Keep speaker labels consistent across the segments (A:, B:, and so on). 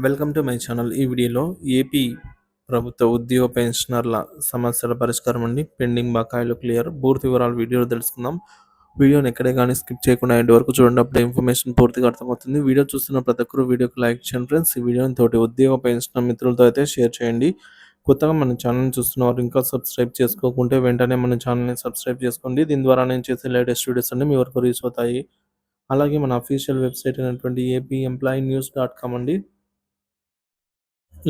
A: Welcome to my channel. ఈ వీడియోలో AP ప్రభుత్వ ఉద్యోగ పెన్షనర్ల సమస్యల పరిష్కారం అండి. పెండింగ్ బకాయిలు క్లియర్. పూర్తి వివరాలు వీడియోలో తెలుసుకుందాం. వీడియోని ఎక్కడే కానీ స్కిప్ చేయకుండా ఎండ్ వరకు చూడండి. అప్పుడే ఇన్ఫర్మేషన్ పూర్తిగా అర్థమవుతుంది. వీడియో చూస్తున్న ప్రతి ఒక్కరు వీడియోకి లైక్ చేయండి ఫ్రెండ్స్. ఈ వీడియోని తోటి ఉద్యోగ పెన్షనర్ మిత్రులతో అయితే షేర్ చేయండి. కొత్తగా మన ఛానల్ని చూస్తున్న వారు ఇంకా సబ్స్క్రైబ్ చేసుకోకుంటే వెంటనే మన ఛానల్ని సబ్స్క్రైబ్ చేసుకోండి. దీని ద్వారా నేను చేసే లేటెస్ట్ వీడియోస్ అన్ని మీ వరకు రీచ్ అవుతాయి. అలాగే మన అఫీషియల్ వెబ్సైట్ అయినటువంటి apemploynews.com అండి.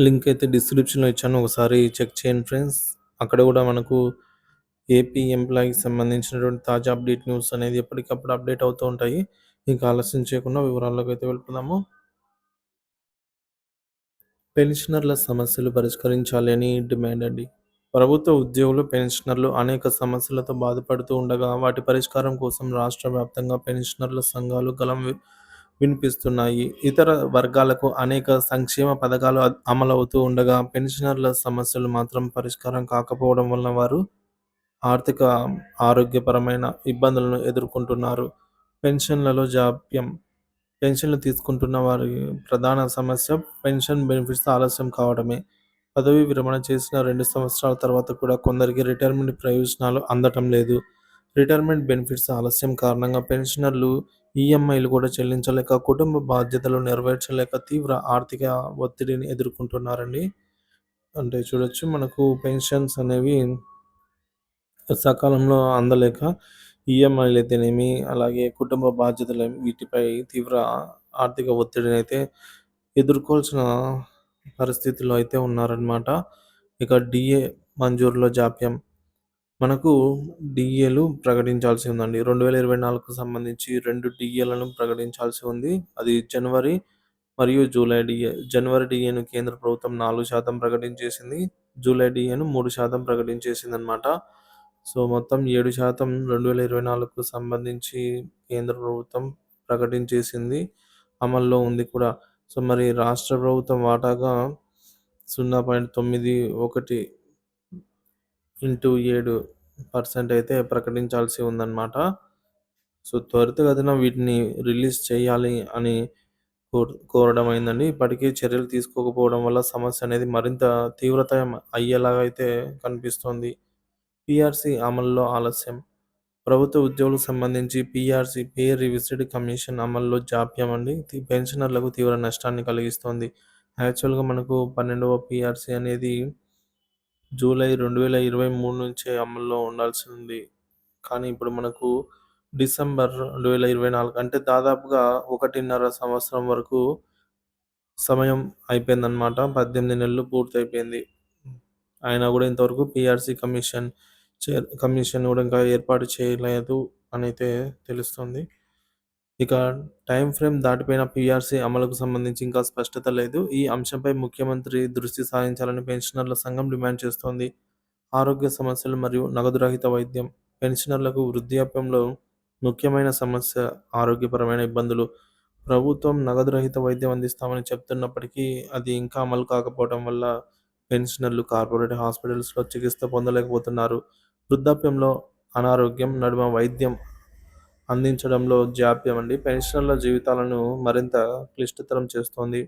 A: లింక్ అయితే డిస్క్రిప్షన్‌లో ఇచ్చాను. ఒకసారి చెక్ చేయండి ఫ్రెండ్స్. అక్కడ కూడా మనకు ఏపీ ఎంప్లాయీకి సంబంధించినటువంటి తాజా అప్డేట్ న్యూస్ అనేది ఎప్పటికప్పుడు అప్డేట్ అవుతూ ఉంటాయి. ఇంకా ఆలస్యం చేయకుండా వివరాల్లోకి అయితే వెళ్ళిపోదాము. పెన్షనర్ల సమస్యలు పరిష్కరించాలి అని డిమాండ్ అండి. ప్రభుత్వ ఉద్యోగులు, పెన్షనర్లు అనేక సమస్యలతో బాధపడుతూ ఉండగా వాటి పరిష్కారం కోసం రాష్ట్ర వ్యాప్తంగా పెన్షనర్ల సంఘాలు గలం వినిపిస్తున్నాయి. ఇతర వర్గాలకు అనేక సంక్షేమ పథకాలు అమలవుతూ ఉండగా పెన్షనర్ల సమస్యలు మాత్రం పరిష్కారం కాకపోవడం వలన వారు ఆర్థిక, ఆరోగ్యపరమైన ఇబ్బందులను ఎదుర్కొంటున్నారు. పెన్షన్లలో జాప్యం. పెన్షన్లు తీసుకుంటున్న వారి ప్రధాన సమస్య పెన్షన్ బెనిఫిట్స్ ఆలస్యం కావడమే. పదవీ విరమణ చేసిన 2 సంవత్సరాల తర్వాత కూడా కొందరికి రిటైర్మెంట్ ప్రయోజనాలు అందటం లేదు. రిటైర్మెంట్ బెనిఫిట్స్ ఆలస్యం కారణంగా పెన్షనర్లు ఈఎంఐలు కూడా చెల్లించలేక, కుటుంబ బాధ్యతలు నెరవేర్చలేక తీవ్ర ఆర్థిక ఒత్తిడిని ఎదుర్కొంటున్నారండి. అంటే చూడొచ్చు మనకు పెన్షన్స్ అనేవి సకాలంలో అందలేక ఈఎంఐలయితేనేమి, అలాగే కుటుంబ బాధ్యతలేమి వీటిపై తీవ్ర ఆర్థిక ఒత్తిడినైతే ఎదుర్కోవాల్సిన పరిస్థితిలో అయితే ఉన్నారనమాట. ఇక డీఏ మంజూరులో జాప్యం. మనకు డీఏలు ప్రకటించాల్సి ఉందండి. 2024కు సంబంధించి 2 డీఏలను ప్రకటించాల్సి ఉంది. అది జనవరి మరియు జూలై డీఏ. జనవరి డీఏను కేంద్ర ప్రభుత్వం 4% ప్రకటించేసింది. జూలై డీఏను 3% ప్రకటించేసిందనమాట. సో, మొత్తం 7% 2024కు సంబంధించి కేంద్ర ప్రభుత్వం ప్రకటించేసింది. అమల్లో ఉంది కూడా. సో, మరి రాష్ట్ర ప్రభుత్వం వాటాగా 0.91/7% అయితే ప్రకటించాల్సి ఉందన్నమాట. సో, త్వరితగతిన వీటిని రిలీజ్ చేయాలి అని కోరడం అయిందండి. ఇప్పటికీ చర్యలు తీసుకోకపోవడం వల్ల సమస్య అనేది మరింత తీవ్రతరం అయ్యేలాగా అయితే కనిపిస్తోంది. పీఆర్సీ అమలులో ఆలస్యం. ప్రభుత్వ ఉద్యోగులకు సంబంధించి పీఆర్సీ పే రివిజిడ్ కమిషన్ అమల్లో జాప్యం అండి పెన్షనర్లకు తీవ్ర నష్టాన్ని కలిగిస్తోంది. యాక్చువల్‌గా మనకు 12వ పీఆర్సీ అనేది జూలై 2023 నుంచే అమల్లో ఉండాల్సింది. కానీ ఇప్పుడు మనకు డిసెంబర్ 2024 అంటే దాదాపుగా 1.5 సంవత్సరం వరకు సమయం అయిపోయిందనమాట. 18 నెలలు పూర్తయిపోయింది. అయినా కూడా ఇంతవరకు పీఆర్సీ కమిషన్ కూడా ఇంకా ఏర్పాటు చేయలేదు అనైతే తెలుస్తుంది. ఇక టైమ్ ఫ్రేమ్ దాటిపోయిన పీఆర్సీ అమలుకు సంబంధించి ఇంకా స్పష్టత లేదు. ఈ అంశంపై ముఖ్యమంత్రి దృష్టి సారించాలని పెన్షనర్ల సంఘం డిమాండ్ చేస్తోంది. ఆరోగ్య సమస్యలు మరియు నగదు రహిత వైద్యం. పెన్షనర్లకు వృద్ధాప్యంలో ముఖ్యమైన సమస్య ఆరోగ్యపరమైన ఇబ్బందులు. ప్రభుత్వం నగదు రహిత వైద్యం అందిస్తామని చెప్తున్నప్పటికీ అది ఇంకా అమలు కాకపోవడం వల్ల పెన్షనర్లు కార్పొరేట్ హాస్పిటల్స్‌లో చికిత్స పొందలేకపోతున్నారు. వృద్ధాప్యంలో అనారోగ్యం నడుమ వైద్యం అందించడంలో జాప్యం అండి పెన్షనర్ల జీవితాలను మరింత క్లిష్టతరం చేస్తోంది.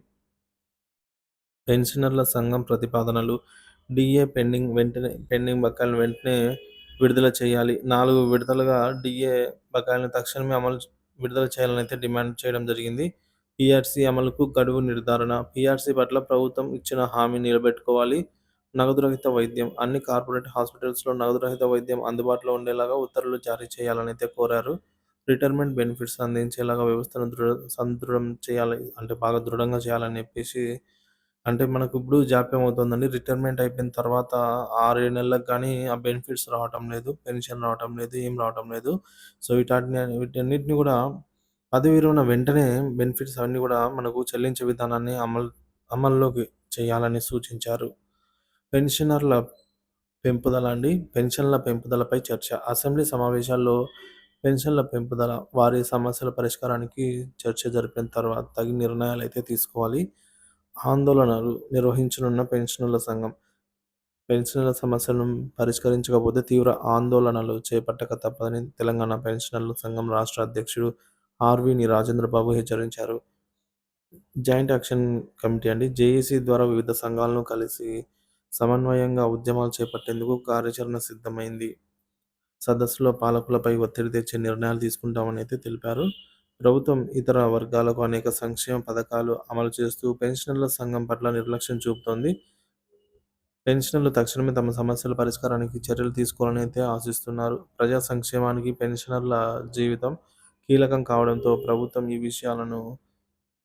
A: పెన్షనర్ల సంఘం ప్రతిపాదనలు. డీఏ పెండింగ్ బకాయిలను వెంటనే విడుదల చేయాలి. 4 విడతలుగా డీఏ బకాయిలను తక్షణమే విడుదల చేయాలని అయితే డిమాండ్ చేయడం జరిగింది. పీఆర్సీ అమలుకు గడువు నిర్ధారణ. పీఆర్సీ పట్ల ప్రభుత్వం ఇచ్చిన హామీ నిలబెట్టుకోవాలి. నగదు రహిత వైద్యం. అన్ని కార్పొరేట్ హాస్పిటల్స్‌లో నగదు రహిత వైద్యం అందుబాటులో ఉండేలాగా ఉత్తర్వులు జారీ చేయాలని అయితే కోరారు. రిటైర్మెంట్ బెనిఫిట్స్ అందించేలాగా వ్యవస్థను సందృఢం చేయాలి. అంటే బాగా దృఢంగా చేయాలని చెప్పేసి అంటే మనకు ఇప్పుడు జాప్యం అవుతుందండి. రిటైర్మెంట్ అయిపోయిన తర్వాత 6, 7 నెలలకు గానీ ఆ బెనిఫిట్స్ రావటం లేదు. పెన్షన్ రావటం లేదు. ఏం రావటం లేదు. సో, వీటన్నిటిని కూడా పదవి విరమణ వెంటనే బెనిఫిట్స్ అవన్నీ కూడా మనకు చెల్లించే విధానాన్ని అమల్లోకి చేయాలని సూచించారు. పెన్షనర్ల పెంపుదల అండి. పెన్షన్ల పెంపుదలపై చర్చ. అసెంబ్లీ సమావేశాల్లో పెన్షన్ల పెంపుదల, వారి సమస్యల పరిష్కారానికి చర్చ జరిపిన తర్వాత తగిన నిర్ణయాలైతే తీసుకోవాలి. ఆందోళనలు నిర్వహించనున్న పెన్షనర్ల సంఘం. పెన్షనర్ల సమస్యలను పరిష్కరించకపోతే తీవ్ర ఆందోళనలు చేపట్టక తప్పదని తెలంగాణ పెన్షనర్ల సంఘం రాష్ట్ర అధ్యక్షుడు ఆర్‌వీని రాజేంద్ర బాబు హెచ్చరించారు. జాయింట్ యాక్షన్ కమిటీ అండి. జేఏసీ ద్వారా వివిధ సంఘాలను కలిసి సమన్వయంగా ఉద్యమాలు చేపట్టేందుకు కార్యాచరణ సిద్ధమైంది. సదస్సులో పాలకులపై ఒత్తిడి తెచ్చే నిర్ణయాలు తీసుకుంటామని అయితే తెలిపారు. ప్రభుత్వం ఇతర వర్గాలకు అనేక సంక్షేమ పథకాలు అమలు చేస్తూ పెన్షనర్ల సంఘం పట్ల నిర్లక్ష్యం చూపుతోంది. పెన్షనర్లు తక్షణమే తమ సమస్యల పరిష్కారానికి చర్యలు తీసుకోవాలని అయితే ఆశిస్తున్నారు. ప్రజా సంక్షేమానికి పెన్షనర్ల జీవితం కీలకం కావడంతో ప్రభుత్వం ఈ విషయాలను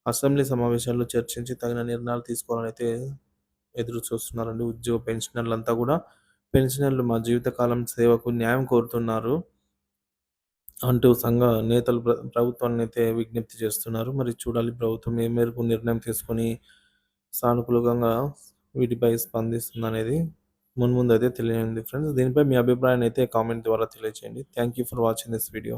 A: అసెంబ్లీ సమావేశాల్లో చర్చించి తగిన నిర్ణయాలు తీసుకోవాలని అయితే ఎదురు చూస్తున్నారండి. ఉద్యోగ పెన్షనర్లంతా కూడా పెన్షనర్లు మా జీవితకాలం సేవకు న్యాయం కోరుతున్నారు అంటూ సంఘ నేతలు ప్రభుత్వాన్నయితే విజ్ఞప్తి చేస్తున్నారు. మరి చూడాలి ప్రభుత్వం ఏ మేరకు నిర్ణయం తీసుకొని సానుకూలంగా వీటిపై స్పందిస్తుందనేది మున్ముందైతే తెలియనుంది ఫ్రెండ్స్. దీనిపై మీ అభిప్రాయాన్ని అయితే కామెంట్ ద్వారా తెలియజేయండి. Thank you for watching this video.